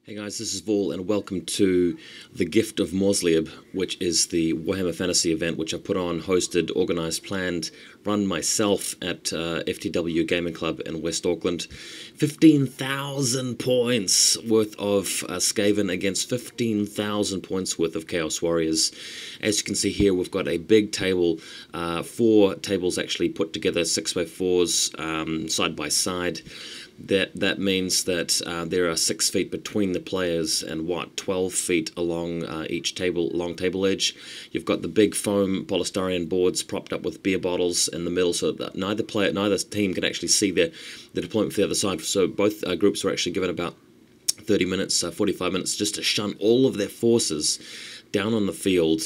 Hey guys, this is Vol and welcome to the Gift of Morrslieb, which is the Warhammer Fantasy event which I put on, hosted, organised, planned, run myself at FTW Gaming Club in West Auckland. 15,000 points worth of Skaven against 15,000 points worth of Chaos Warriors. As you can see here, we've got a big table, 4 tables actually put together, 6x4s side by side. That means that there are 6 feet between the players and 12 feet along each long table edge. You've got the big foam polystyrene boards propped up with beer bottles in the middle, so that neither team can actually see the deployment for the other side. So both groups were actually given about 30 minutes, 45 minutes, just to shun all of their forces down on the field.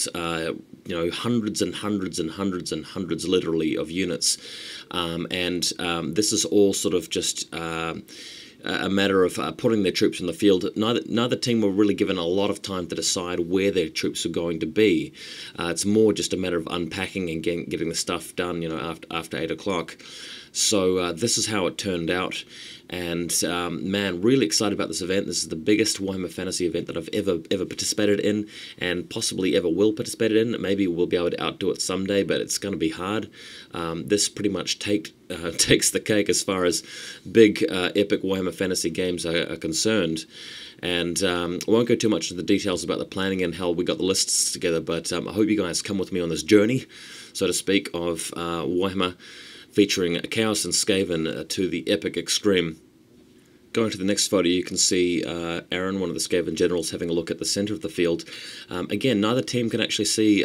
Hundreds and hundreds and hundreds and hundreds, literally, of units. This is all sort of just a matter of putting their troops in the field. Neither team were really given a lot of time to decide where their troops were going to be. It's more just a matter of unpacking and getting the stuff done, after 8 o'clock. So this is how it turned out, and man, really excited about this event. This is the biggest Warhammer Fantasy event that I've ever participated in, and possibly ever will participate in. Maybe we'll be able to outdo it someday, but it's going to be hard. This pretty much takes the cake as far as big, epic Warhammer Fantasy games are concerned. And I won't go too much into the details about the planning and how we got the lists together, but I hope you guys come with me on this journey, so to speak, of Warhammer, featuring Chaos and Skaven to the epic extreme. Going to the next photo, you can see Aaron, one of the Skaven generals, having a look at the centre of the field. Again, neither team can actually see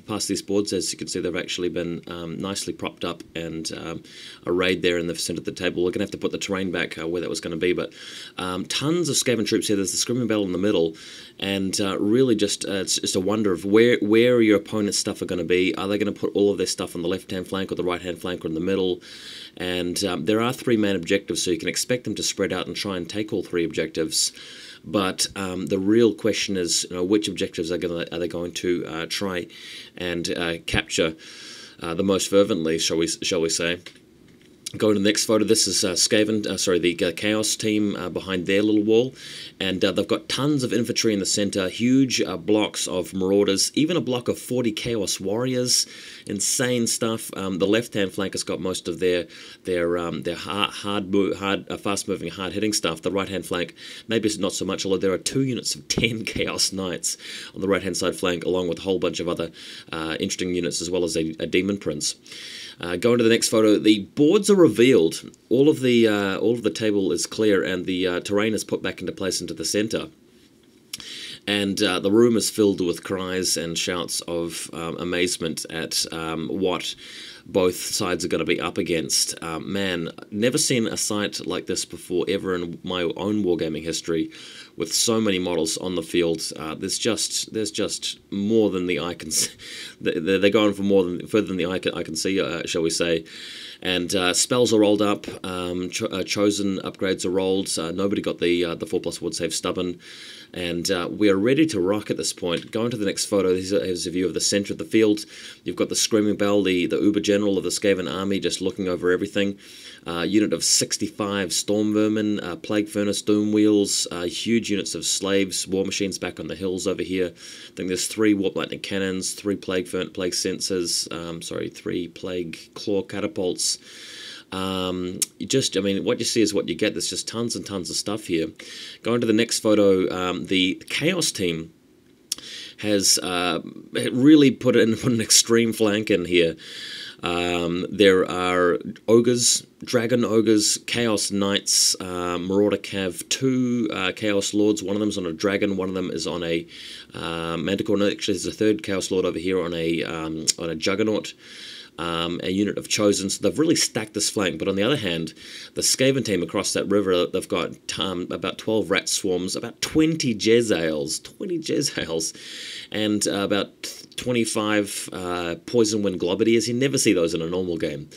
past these boards. As you can see, they've actually been nicely propped up and arrayed there in the centre of the table. We're going to have to put the terrain back where that was going to be, but tons of Skaven troops here. There's the screaming battle in the middle, and really just it's just a wonder of where your opponent's stuff are going to be. Are they going to put all of their stuff on the left-hand flank or the right-hand flank or in the middle? And there are 3 main objectives, so you can expect them to spread out and try and take all 3 objectives. But the real question is, which objectives are they going to try and capture the most fervently, shall we say? Going to the next photo, this is Skaven, the Chaos team behind their little wall, and they've got tons of infantry in the center, huge blocks of marauders, even a block of 40 Chaos Warriors, insane stuff. The left-hand flank has got most of their fast-moving, hard-hitting stuff. The right-hand flank, maybe it's not so much, although there are 2 units of 10 Chaos Knights on the right-hand side flank, along with a whole bunch of other interesting units, as well as a Demon Prince. Going to the next photo, the boards are revealed. All of the table is clear, and the terrain is put back into place into the center. And the room is filled with cries and shouts of amazement at what both sides are going to be up against. Man, never seen a sight like this before ever in my own wargaming history, with so many models on the field. There's just more than the eye can see. They're going for further than the eye can see, shall we say. And spells are rolled up, chosen upgrades are rolled. Nobody got the 4+ wood save stubborn, and we are ready to rock at this point. Going to the next photo, here's a view of the centre of the field. You've got the Screaming Bell, the Uber General of the Skaven army, just looking over everything. Unit of 65 Storm Vermin, Plague Furnace, Doom Wheels, huge units of slaves, war machines back on the hills over here. I think there's 3 Warp Lightning Cannons, 3 Plague Sensors, 3 Plague Claw Catapults. What you see is what you get. There's just tons and tons of stuff here. Going to the next photo, the Chaos team has really put an extreme flank in here. There are ogres, dragon ogres, chaos knights, marauder cav, 2 chaos lords. One of them is on a dragon, one of them is on a manticore. No, actually, there's a 3rd chaos lord over here on a juggernaut. A unit of chosen, so they've really stacked this flank. But on the other hand, the Skaven team across that river, they've got about 12 rat swarms, about 20 Jezzails, and about 25 Poison Wind Globadiers. You never see those in a normal game.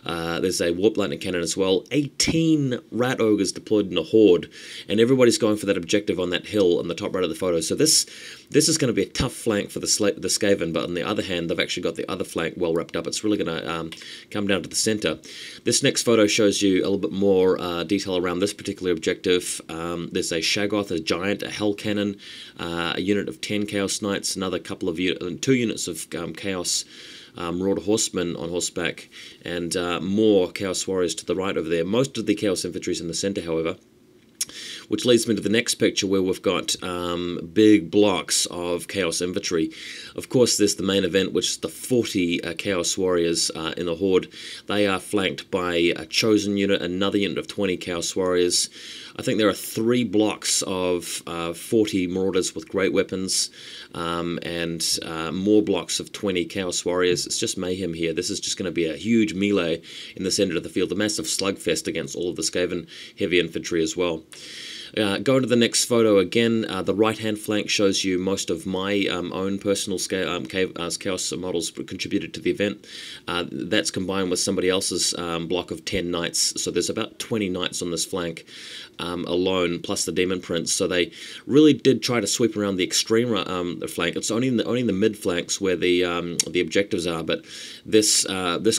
There's a Warp Lightning Cannon as well. 18 Rat Ogres deployed in a horde, and everybody's going for that objective on that hill on the top right of the photo. So this is going to be a tough flank for the Skaven, but on the other hand, they've actually got the other flank well wrapped up. It's really going to come down to the center. This next photo shows you a little bit more detail around this particular objective. There's a Shaggoth, a Giant, a Hell Cannon, a unit of 10 Chaos Knights, another couple of 2 units of Chaos Marauder Horsemen on horseback, and more Chaos Warriors to the right over there. Most of the Chaos Infantry is in the center, however. Which leads me to the next picture where we've got big blocks of Chaos Infantry. Of course, there's the main event, which is the 40 Chaos Warriors in the Horde. They are flanked by a Chosen unit, another unit of 20 Chaos Warriors. I think there are 3 blocks of 40 Marauders with great weapons, and more blocks of 20 Chaos Warriors. It's just mayhem here. This is just going to be a huge melee in the center of the field, a massive slugfest against all of the Skaven heavy infantry as well. Going to the next photo again, the right-hand flank shows you most of my own personal Chaos models contributed to the event. That's combined with somebody else's block of 10 knights, so there's about 20 knights on this flank alone, plus the Demon Prince. So they really did try to sweep around the extreme flank. It's only in the mid flanks where the objectives are, but this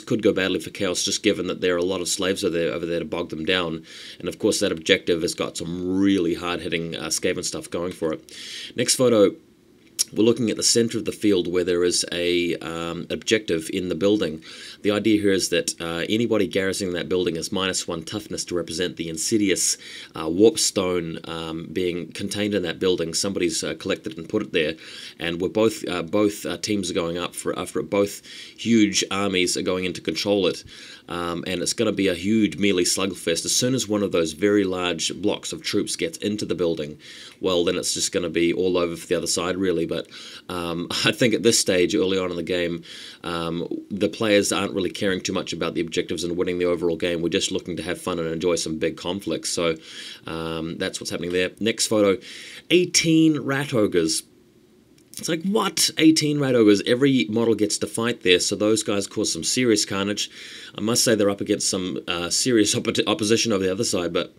could go badly for Chaos, just given that there are a lot of slaves over there to bog them down, and of course that objective has got some really hard-hitting Skaven stuff going for it. Next photo, we're looking at the center of the field where there is a objective in the building. The idea here is that anybody garrisoning that building is -1 toughness to represent the insidious warp stone being contained in that building. Somebody's collected and put it there, and we're both teams are going up after it. Both huge armies are going in to control it. And it's going to be a huge melee slugfest. As soon as one of those very large blocks of troops gets into the building, well, then it's just going to be all over for the other side, really. But I think at this stage, early on in the game, the players aren't really caring too much about the objectives and winning the overall game. We're just looking to have fun and enjoy some big conflicts. So that's what's happening there. Next photo, 18 Rat Ogres. It's like, what? 18 Rat Ogres. Every model gets to fight there, so those guys cause some serious carnage. I must say they're up against some serious opposition over the other side, but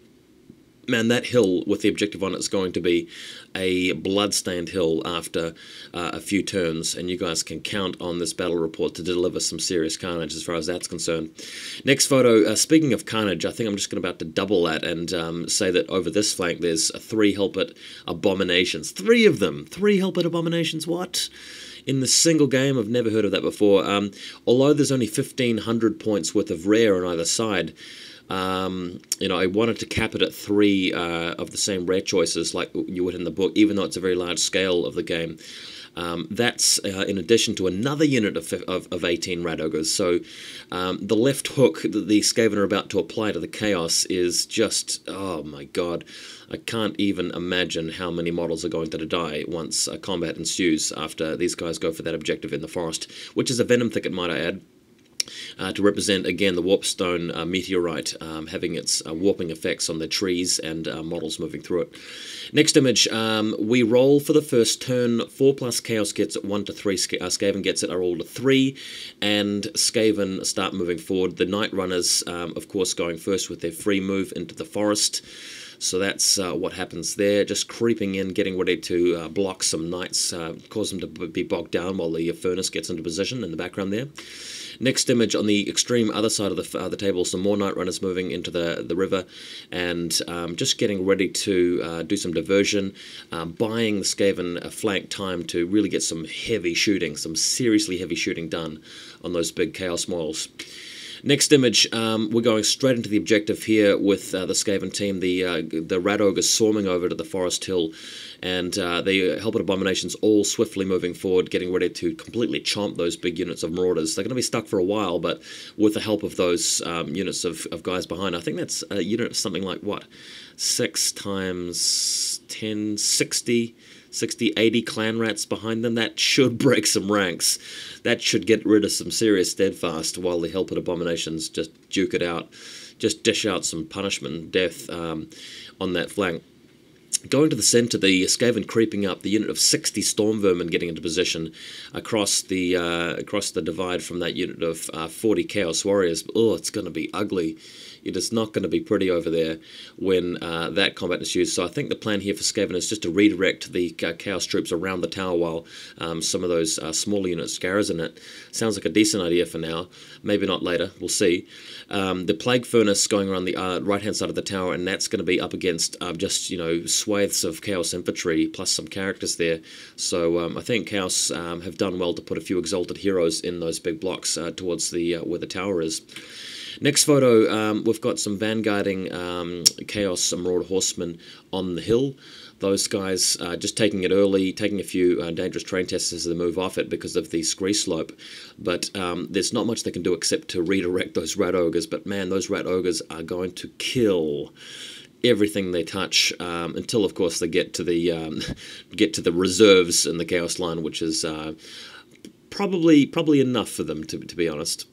man, that hill with the objective on it is going to be a blood-stained hill after a few turns, and you guys can count on this battle report to deliver some serious carnage as far as that's concerned. Next photo, speaking of carnage, I think I'm just about to double that and say that over this flank there's 3 Hellpit Abominations. 3 of them! 3 Hellpit Abominations, what? In the single game, I've never heard of that before. Although there's only 1,500 points worth of rare on either side, I wanted to cap it at 3 of the same rare choices like you would in the book, even though it's a very large scale of the game. That's in addition to another unit of 18 Rat Ogres. So the left hook that the Skaven are about to apply to the Chaos is just, oh my god. I can't even imagine how many models are going to die once combat ensues after these guys go for that objective in the forest, which is a Venom Thicket, might I add. To represent, again, the Warpstone meteorite having its warping effects on the trees and models moving through it. Next image, we roll for the first turn. 4+ Chaos gets it, 1 to 3 Skaven gets it. I roll to 3, and Skaven start moving forward. The Night Runners, of course, going first with their free move into the forest. So that's what happens there, just creeping in, getting ready to block some knights, cause them to be bogged down while the furnace gets into position in the background there. Next image, on the extreme other side of the table, some more Night Runners moving into the river, and just getting ready to do some diversion, buying the Skaven a flank time to really get some heavy shooting, some seriously heavy shooting done on those big Chaos models. Next image, we're going straight into the objective here with the Skaven team. The Rat Ogres swarming over to the Forest Hill, and the Hellpit Abominations all swiftly moving forward, getting ready to completely chomp those big units of Marauders. They're going to be stuck for a while, but with the help of those units of guys behind, I think that's a unit of something like, what, 6 times 10, 60, 80 clan rats behind them. That should break some ranks. That should get rid of some serious steadfast while the Hellpit Abominations just duke it out, just dish out some punishment and death on that flank. Going to the centre, the Skaven creeping up, the unit of 60 storm vermin getting into position across the divide from that unit of 40 chaos warriors. Oh, it's going to be ugly. It is not going to be pretty over there when that combat ensues. So I think the plan here for Skaven is just to redirect the chaos troops around the tower while some of those smaller units garrison it. Sounds like a decent idea for now. Maybe not later. We'll see. The plague furnace going around the right-hand side of the tower, and that's going to be up against just, you know, swathes of chaos infantry plus some characters there. So I think chaos have done well to put a few exalted heroes in those big blocks towards the where the tower is. Next photo, we've got some vanguarding Chaos Marauder Horsemen on the hill. Those guys just taking it early, taking a few dangerous train tests as they move off it because of the scree slope. But there's not much they can do except to redirect those rat ogres. But man, those rat ogres are going to kill everything they touch until, of course, they get to the reserves in the Chaos line, which is probably enough for them, to be honest.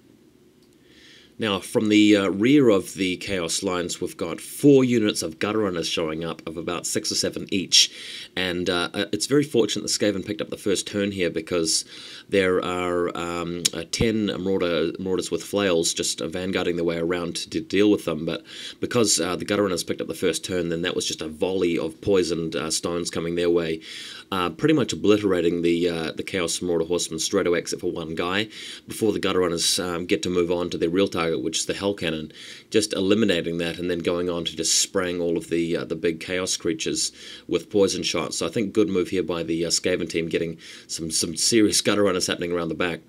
Now, from the rear of the Chaos lines, we've got 4 units of gutter runners showing up, of about 6 or 7 each. And it's very fortunate that Skaven picked up the first turn here, because there are 10 marauders with flails just vanguarding their way around to deal with them. But because the gutter runners picked up the first turn, then that was just a volley of poisoned stones coming their way, pretty much obliterating the Chaos Marauder Horsemen straight away, except for one guy, before the gutter runners get to move on to their real target, which is the Hell Cannon, just eliminating that and then going on to just spraying all of the big chaos creatures with poison shots. So I think good move here by the Skaven team, getting some serious gutter runners happening around the back.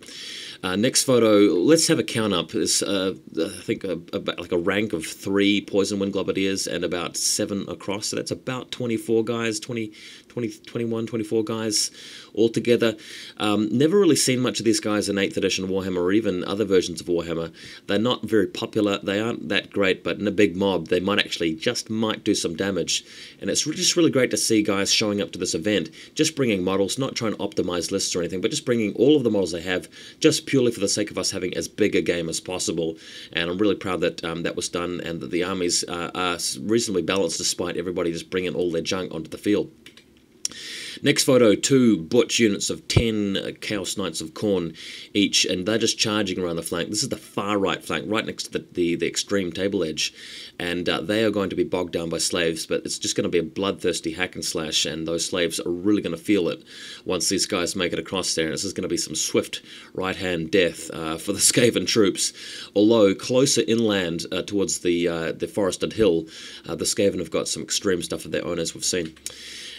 Next photo, let's have a count up. There's, I think, like a rank of 3 Poison Wind Globadiers and about 7 across, so that's about 24 guys, 21, 24 guys altogether. Never really seen much of these guys in 8th edition Warhammer or even other versions of Warhammer. They're not very popular, they aren't that great, but in a big mob they might actually might do some damage. And it's just really great to see guys showing up to this event, just bringing models, not trying to optimize lists or anything, but just bringing all of the models they have, just purely for the sake of us having as big a game as possible. And I'm really proud that that was done, and that the armies are reasonably balanced despite everybody just bringing all their junk onto the field. Next photo, 2 butch units of 10 Chaos Knights of Khorne each, and they're just charging around the flank. This is the far right flank, right next to the extreme table edge, and they are going to be bogged down by slaves, but it's just going to be a bloodthirsty hack and slash, and those slaves are really going to feel it once these guys make it across there, and this is going to be some swift right-hand death for the Skaven troops. Although closer inland towards the forested hill, the Skaven have got some extreme stuff of their own, as we've seen.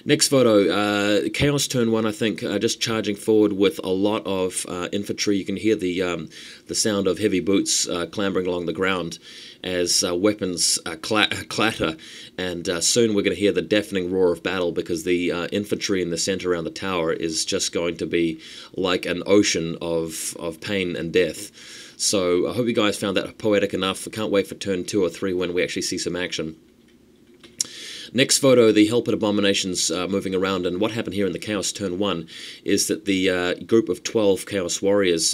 Next photo, Chaos turn 1, I think, just charging forward with a lot of infantry. You can hear the sound of heavy boots clambering along the ground as weapons clatter, and soon we're going to hear the deafening roar of battle, because the infantry in the centre around the tower is just going to be like an ocean of pain and death. So I hope you guys found that poetic enough. I can't wait for turn 2 or 3 when we actually see some action. Next photo, the Helped Abominations moving around, and what happened here in the Chaos turn 1 is that the group of 12 Chaos Warriors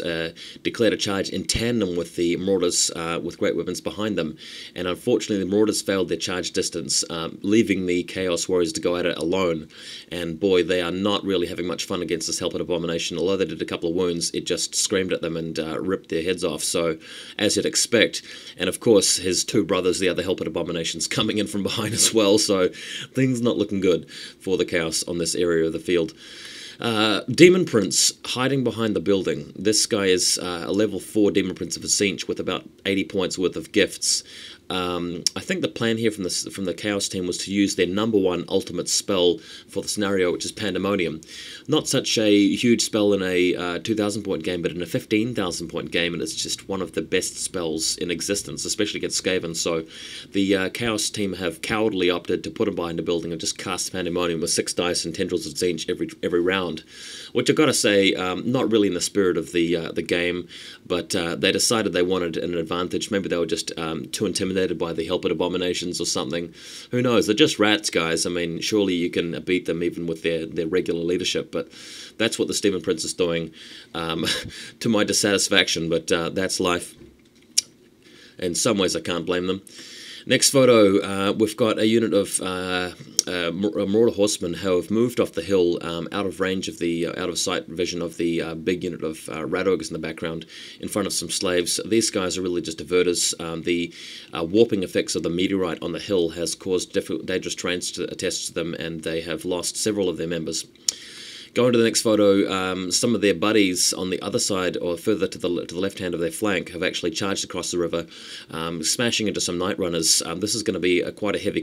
declared a charge in tandem with the Marauders with great weapons behind them, and unfortunately the Marauders failed their charge distance, leaving the Chaos Warriors to go at it alone, and boy, they are not really having much fun against this Helped Abomination. Although they did a couple of wounds, it just screamed at them and ripped their heads off, so as you'd expect. And of course his 2 brothers, the other Helped Abominations, coming in from behind as well, so things not looking good for the Chaos on this area of the field. Demon Prince hiding behind the building. This guy is a level 4 Demon Prince of Tzeentch with about 80 points worth of gifts. I think the plan here from the Chaos team was to use their #1 ultimate spell for the scenario, which is Pandemonium. Not such a huge spell in a 2,000 point game, but in a 15,000 point game, and it's just one of the best spells in existence, especially against Skaven. So the Chaos team have cowardly opted to put him behind a building and just cast Pandemonium with 6 dice and Tendrils of Tzeentch every round, which I've got to say, not really in the spirit of the game, but they decided they wanted an advantage. Maybe they were just too intimidated by the Helped Abominations or something. Who knows? They're just rats, guys. I mean, surely you can beat them even with their regular leadership, but that's what the Demon Prince is doing, to my dissatisfaction, but that's life. In some ways I can't blame them. Next photo, we've got a unit of Marauder horsemen who have moved off the hill, out of range of the, out of sight vision of the big unit of rat ogres in the background, in front of some slaves. These guys are really just diverters. The warping effects of the meteorite on the hill has caused dangerous terrains to attach to them, and they have lost several of their members. Going to the next photo, some of their buddies on the other side, or further to the left hand of their flank, have actually charged across the river, smashing into some night runners. This is going to be quite a heavy